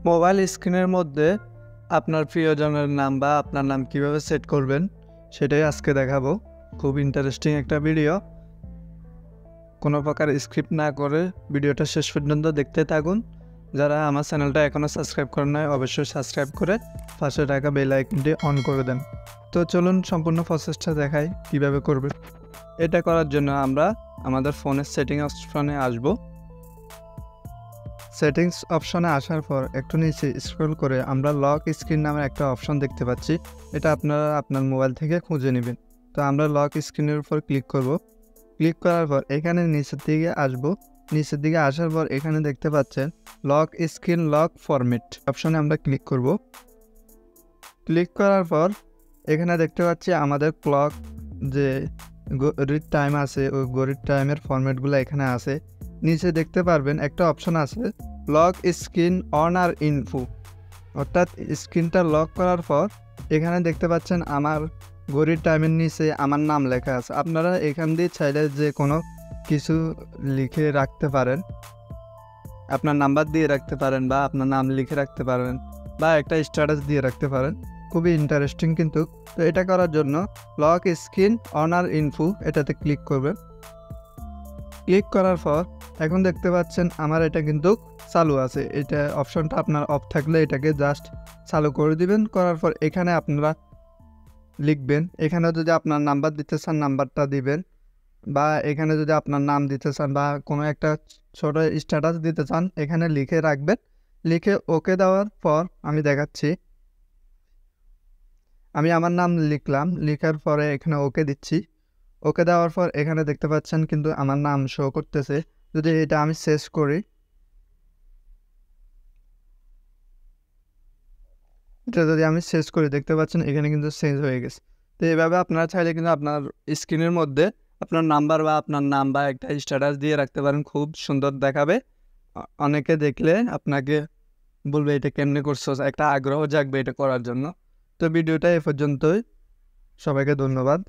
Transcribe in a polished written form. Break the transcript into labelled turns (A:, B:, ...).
A: Mobile স্ক্রিনের মধ্যে আপনার প্রিয়জনের নাম বা আপনার নাম কিভাবে সেট করবেন সেটাই আজকে দেখাবো। খুব ইন্টারেস্টিং একটা ভিডিও। কোনো প্রকার স্ক্রিপ্ট না করে ভিডিওটা শেষ পর্যন্ত দেখতে থাকুন। যারা আমার চ্যানেলটা এখনও সাবস্ক্রাইব করেন নাই অবশ্যই সাবস্ক্রাইব করে পাশে থাকা বেল আইকনটি অন করে দেন। তো চলুন সম্পূর্ণ প্রসেসটা দেখাই কিভাবে করবেন। এটা করার জন্য আমরা আমাদের ফোনের সেটিং অপশনে আসব। সেটিংস অপশনে আসার পর একটু নিচে স্ক্রল করে আমরা লক স্ক্রিন নামের একটা অপশন দেখতে পাচ্ছি। এটা আপনারা আপনার মোবাইল থেকে খুঁজে নেবেন। তো আমরা লক স্ক্রিনের উপর ক্লিক করব। ক্লিক করার পর এখানে নিচের দিকে আসব। নিচের দিকে আসার পর এখানে দেখতে পাচ্ছেন লক স্ক্রিন লক ফরম্যাট অপশনে আমরা ক্লিক করব। ক্লিক করার পর এখানে দেখতে পাচ্ছি আমাদের ক্লক যে ঘড়ির টাইম আছে ওই ঘড়ির টাইমের ফরম্যাটগুলো এখানে আছে। নিচে দেখতে পারবেন একটা অপশন আছে লক স্ক্রিন অন আর ইনফো, অর্থাৎ স্ক্রিনটা লক করার পর এখানে দেখতে পাচ্ছেন আমার ঘড়ির টাইমের নিচে আমার নাম লেখা আছে। আপনারা এখান দিয়ে চাইলে যে কোনো কিছু লিখে রাখতে পারেন, আপনার নাম্বার দিয়ে রাখতে পারেন বা আপনার নাম লিখে রাখতে পারেন বা একটা স্ট্যাটাস দিয়ে রাখতে পারেন। খুবই ইন্টারেস্টিং কিন্তু। তো এটা করার জন্য লক স্ক্রিন অন আর ইনফো এটাতে ক্লিক করবেন। ক্লিক করার পর এখন দেখতে পাচ্ছেন আমার এটা কিন্তু চালু আছে। এটা অপশনটা আপনার অফ থাকলে এটাকে জাস্ট চালু করে দিবেন। করার পর এখানে আপনারা লিখবেন, এখানে যদি আপনার নাম্বার দিতে চান নাম্বারটা দিবেন, বা এখানে যদি আপনার নাম দিতে চান বা কোনো একটা ছোট স্ট্যাটাস দিতে চান এখানে লিখে রাখবেন। লিখে ওকে দেওয়ার পর আমি দেখাচ্ছি, আমি আমার নাম লিখলাম, লিখার পরে এখানে ওকে দিচ্ছি। ওকে দেওয়ার পর এখানে দেখতে পাচ্ছেন কিন্তু আমার নাম শো করতেছে। যদি এটা আমি শেষ করি, এটা যদি আমি শেষ করি দেখতে পাচ্ছেন এখানে কিন্তু চেঞ্জ হয়ে গেছে। তো এইভাবে আপনারা চাইলে কিন্তু আপনার স্ক্রিনের মধ্যে আপনার নাম্বার বা আপনার নাম বা একটা স্ট্যাটাস দিয়ে রাখতে পারেন, খুব সুন্দর দেখাবে। অনেকে দেখলে আপনাকে বলবে এটা কেমনে করছো, একটা আগ্রহ জাগবে এটা করার জন্য। তো ভিডিওটা এ পর্যন্তই, সবাইকে ধন্যবাদ।